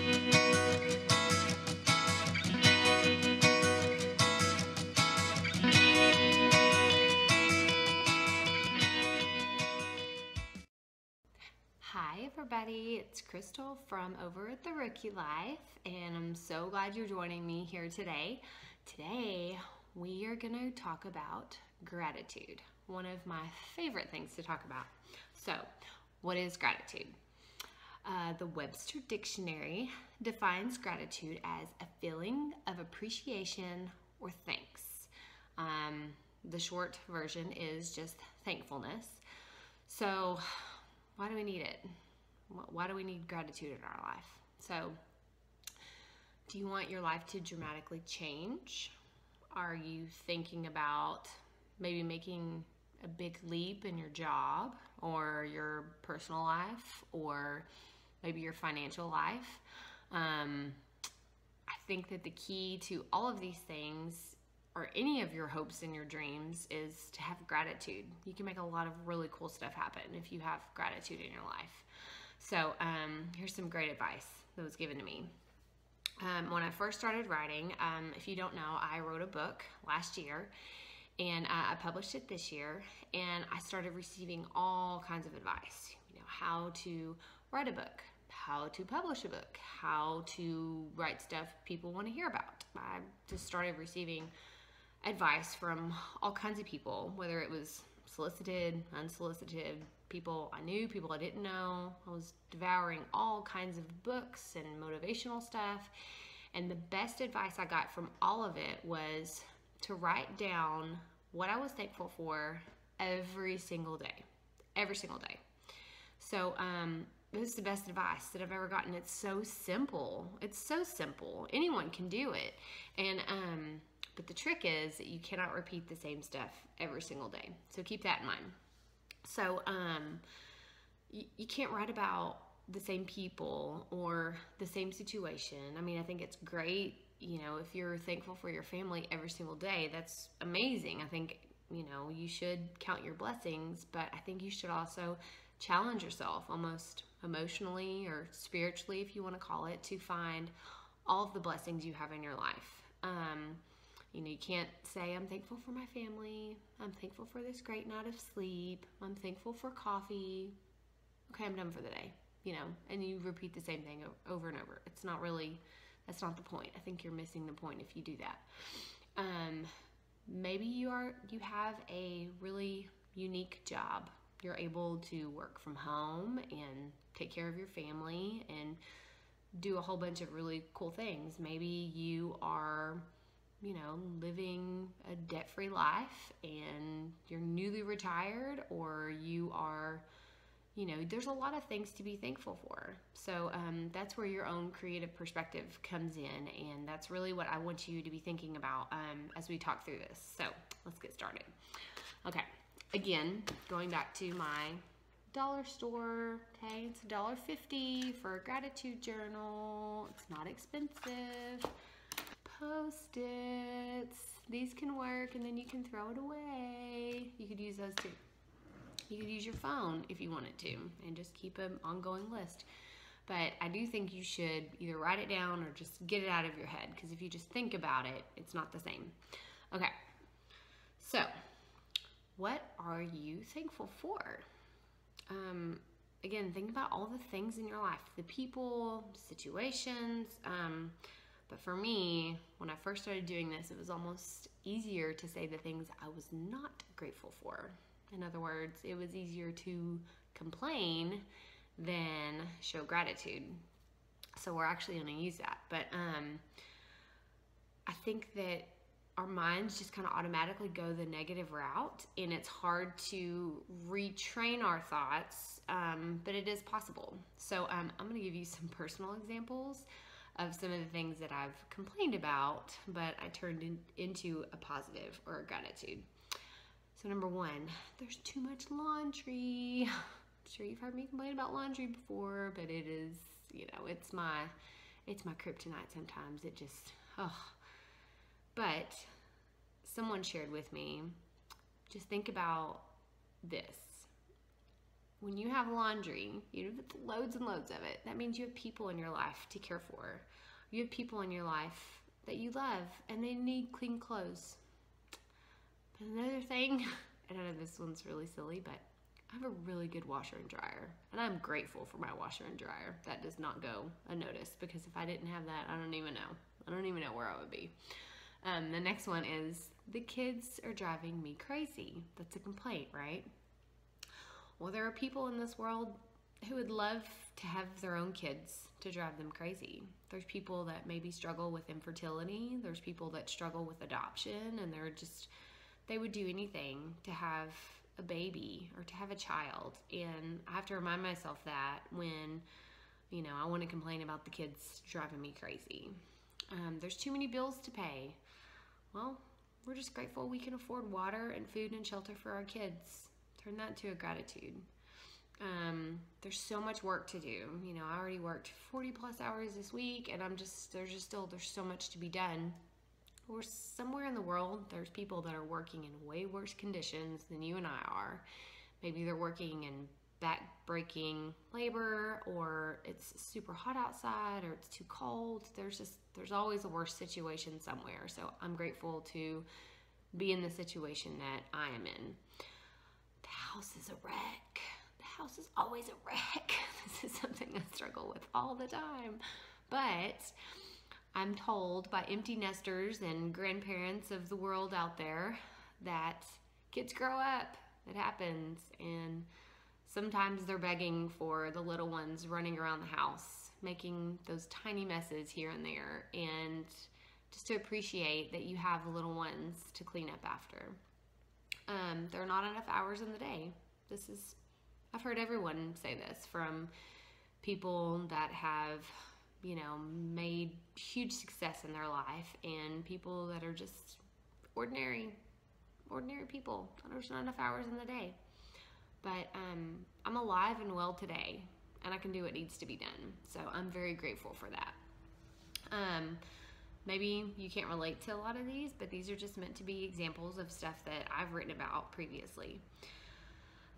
Hi everybody, it's Crystal from over at The Rookie Life, and I'm so glad you're joining me here today. Today we are going to talk about gratitude, one of my favorite things to talk about. So, what is gratitude? The Webster Dictionary defines gratitude as a feeling of appreciation or thanks. The short version is just thankfulness. So, why do we need it? Why do we need gratitude in our life? So, do you want your life to dramatically change? Are you thinking about maybe making a big leap in your job or your personal life or maybe your financial life? I think that the key to all of these things, or any of your hopes and your dreams, is to have gratitude. You can make a lot of really cool stuff happen if you have gratitude in your life. So here's some great advice that was given to me. When I first started writing, if you don't know, I wrote a book last year, and I published it this year, and I started receiving all kinds of advice. How to write a book, how to publish a book, how to write stuff people want to hear about. I just started receiving advice from all kinds of people, whether it was solicited, unsolicited, people I knew, people I didn't know. I was devouring all kinds of books and motivational stuff. And the best advice I got from all of it was to write down what I was thankful for every single day. Every single day. So, this is the best advice that I've ever gotten. It's so simple. It's so simple. Anyone can do it. And, but the trick is that you cannot repeat the same stuff every single day. So keep that in mind. So you can't write about the same people or the same situation. I mean, I think it's great, if you're thankful for your family every single day, that's amazing. I think, you should count your blessings, but I think you should also challenge yourself almost emotionally or spiritually, if you want to call it, to find all of the blessings you have in your life. You can't say, I'm thankful for my family. I'm thankful for this great night of sleep. I'm thankful for coffee. Okay, I'm done for the day, and you repeat the same thing over and over. It's not really, that's not the point. I think you're missing the point if you do that. Maybe you have a really unique job. You're able to work from home and take care of your family and do a whole bunch of really cool things. Maybe you are living a debt-free life and you're newly retired, or you are, there's a lot of things to be thankful for. So that's where your own creative perspective comes in, and that's really what I want you to be thinking about as we talk through this. So let's get started. Okay, again, going back to my dollar store, okay, it's $1.50 for a gratitude journal. It's not expensive. Post-its. These can work, and then you can throw it away. You could use those too. You could use your phone if you wanted to and just keep an ongoing list. But I do think you should either write it down or just get it out of your head, because if you just think about it, it's not the same. Okay, so what are you thankful for? Again, think about all the things in your life, the people, situations. But for me, when I first started doing this, it was almost easier to say the things I was not grateful for. In other words, it was easier to complain than show gratitude. So we're actually going to use that. But I think that our minds just kind of automatically go the negative route, and it's hard to retrain our thoughts, but it is possible. So I'm going to give you some personal examples of some of the things that I've complained about, but I turned into a positive or a gratitude. So number one, there's too much laundry. I'm sure you've heard me complain about laundry before, but it is, it's my kryptonite sometimes. It just, But someone shared with me, just think about this. when you have laundry, even if it's loads and loads of it, that means you have people in your life to care for. You have people in your life that you love, and they need clean clothes. But another thing, and I know this one's really silly, but I have a really good washer and dryer, and I'm grateful for my washer and dryer. That does not go unnoticed, because if I didn't have that, I don't even know where I would be. The next one is, the kids are driving me crazy. That's a complaint, right? Well, there are people in this world who would love to have their own kids to drive them crazy. There's people that maybe struggle with infertility. There's people that struggle with adoption, and they would do anything to have a baby or to have a child. And I have to remind myself that when, I want to complain about the kids driving me crazy. There's too many bills to pay. Well, we're just grateful we can afford water and food and shelter for our kids. Turn that to a gratitude. There's so much work to do. I already worked 40 plus hours this week, and there's so much to be done. Or somewhere in the world, there's people that are working in way worse conditions than you and I are. Maybe they're working in back-breaking labor, or it's super hot outside, or it's too cold. There's always a worse situation somewhere. So I'm grateful to be in the situation that I am in. The house is a wreck. The house is always a wreck. This is something I struggle with all the time. But I'm told by empty nesters and grandparents of the world out there that kids grow up. It happens. And sometimes they're begging for the little ones running around the house, making those tiny messes here and there, and just to appreciate that you have the little ones to clean up after. There are not enough hours in the day. I've heard everyone say this, from people that have, made huge success in their life, and people that are just ordinary people. There's not enough hours in the day. But I'm alive and well today, and I can do what needs to be done. So I'm very grateful for that. Maybe you can't relate to a lot of these, but these are just meant to be examples of stuff that I've written about previously.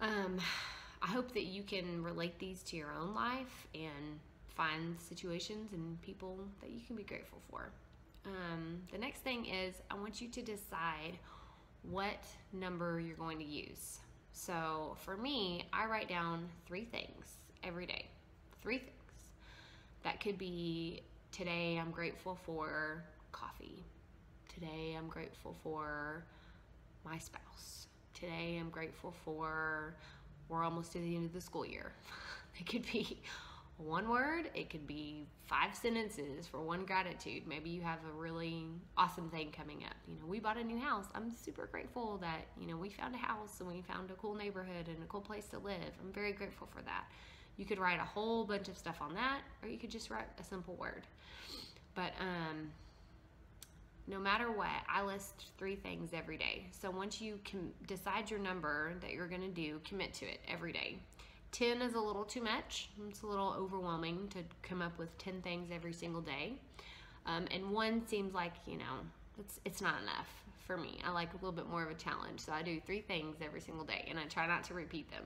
I hope that you can relate these to your own life and find situations and people that you can be grateful for. The next thing is, I want you to decide what number you're going to use. So for me, I write down 3 things every day. 3 things. That could be, today I'm grateful for coffee. Today I'm grateful for my spouse. Today I'm grateful for, we're almost to the end of the school year. It could be 1 word. It could be 5 sentences for one gratitude. Maybe you have a really awesome thing coming up. We bought a new house. I'm super grateful that, we found a house and we found a cool neighborhood and a cool place to live. I'm very grateful for that. You could write a whole bunch of stuff on that, or you could just write a simple word. But no matter what, I list 3 things every day. So once you can decide your number that you're going to do, commit to it every day. 10 is a little too much. It's a little overwhelming to come up with 10 things every single day. And 1 seems like, it's not enough for me. I like a little bit more of a challenge. So I do 3 things every single day, and I try not to repeat them.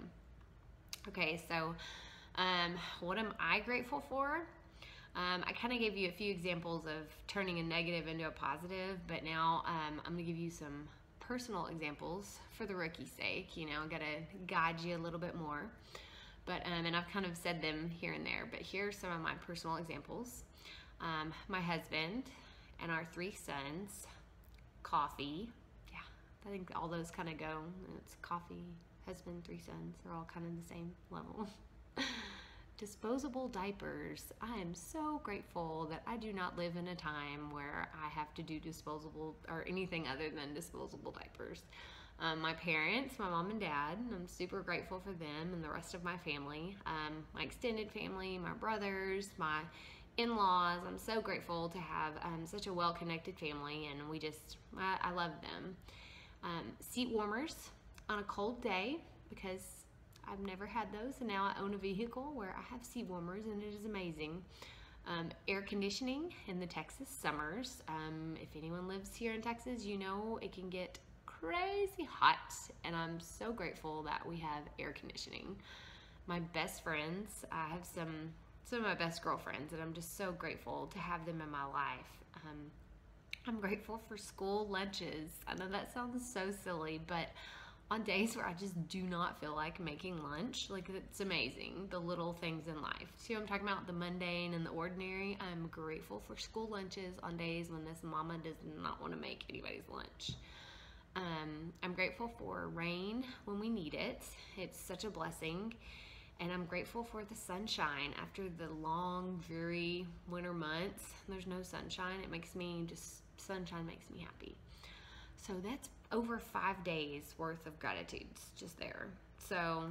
Okay, so what am I grateful for? I kind of gave you a few examples of turning a negative into a positive, but now I'm going to give you some personal examples for the rookie's sake. I'm going to guide you a little bit more. But and I've kind of said them here and there, but here are some of my personal examples. My husband and our 3 sons, coffee. Yeah, I think all those kind of go. It's coffee, husband, 3 sons. They're all kind of the same level. Disposable diapers. I am so grateful that I do not live in a time where I have to do disposable or anything other than disposable diapers. My parents, my mom and dad, I'm super grateful for them and the rest of my family. My extended family, my brothers, my in-laws. I'm so grateful to have such a well-connected family, and I love them. Seat warmers on a cold day, because I've never had those, and now I own a vehicle where I have seat warmers, and it is amazing. Air conditioning in the Texas summers. If anyone lives here in Texas, it can get crazy hot, and I'm so grateful that we have air conditioning. my best friends. I have some of my best girlfriends, and I'm just so grateful to have them in my life. I'm grateful for school lunches. I know that sounds so silly, but on days where I just do not feel like making lunch, like, it's amazing, the little things in life. See what I'm talking about? The mundane and the ordinary. I'm grateful for school lunches on days when this mama does not want to make anybody's lunch. I'm grateful for rain when we need it. It's such a blessing. And I'm grateful for the sunshine after the long, dreary winter months. There's no sunshine. Sunshine makes me happy. So that's over 5 days worth of gratitudes just there. So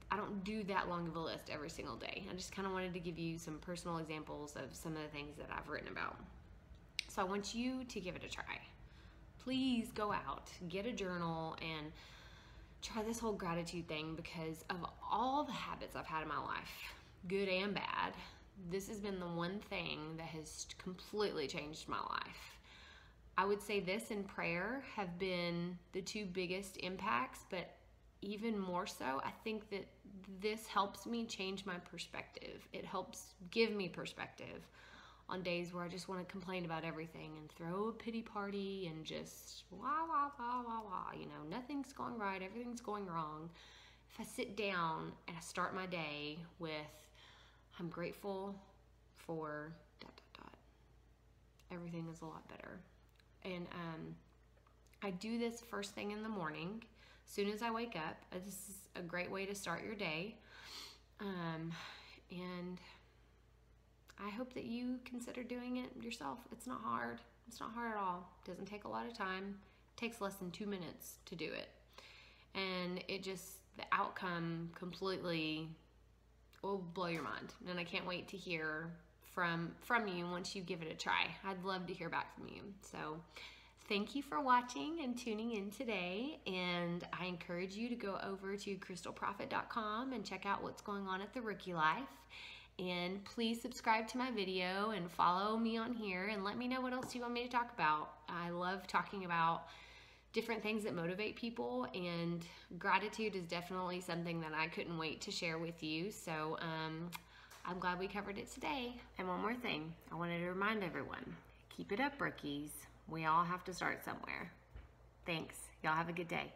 I don't do that long of a list every single day. I just kind of wanted to give you some personal examples of some of the things that I've written about. So I want you to give it a try. Please go out, get a journal, and try this whole gratitude thing, because of all the habits I've had in my life, good and bad, this has been the one thing that has completely changed my life. I would say this and prayer have been the two biggest impacts, but even more so, I think that this helps me change my perspective. It helps give me perspective on days where I just want to complain about everything and throw a pity party and just wah, wah, wah, wah, wah. You know, nothing's going right, everything's going wrong. If I sit down and I start my day with, I'm grateful for ... everything is a lot better. And I do this first thing in the morning, as soon as I wake up. This is a great way to start your day. And I hope that you consider doing it yourself. It's not hard. It's not hard at all. It doesn't take a lot of time. It takes less than 2 minutes to do it. And the outcome completely will blow your mind. And I can't wait to hear from you once you give it a try. I'd love to hear back from you. So thank you for watching and tuning in today. And I encourage you to go over to crystalprofit.com and check out what's going on at the Rookie Life. And please subscribe to my video and follow me on here and let me know what else you want me to talk about. I love talking about different things that motivate people, and gratitude is definitely something that I couldn't wait to share with you. So I'm glad we covered it today. And one more thing, I wanted to remind everyone, keep it up, rookies. We all have to start somewhere. Thanks. Y'all have a good day.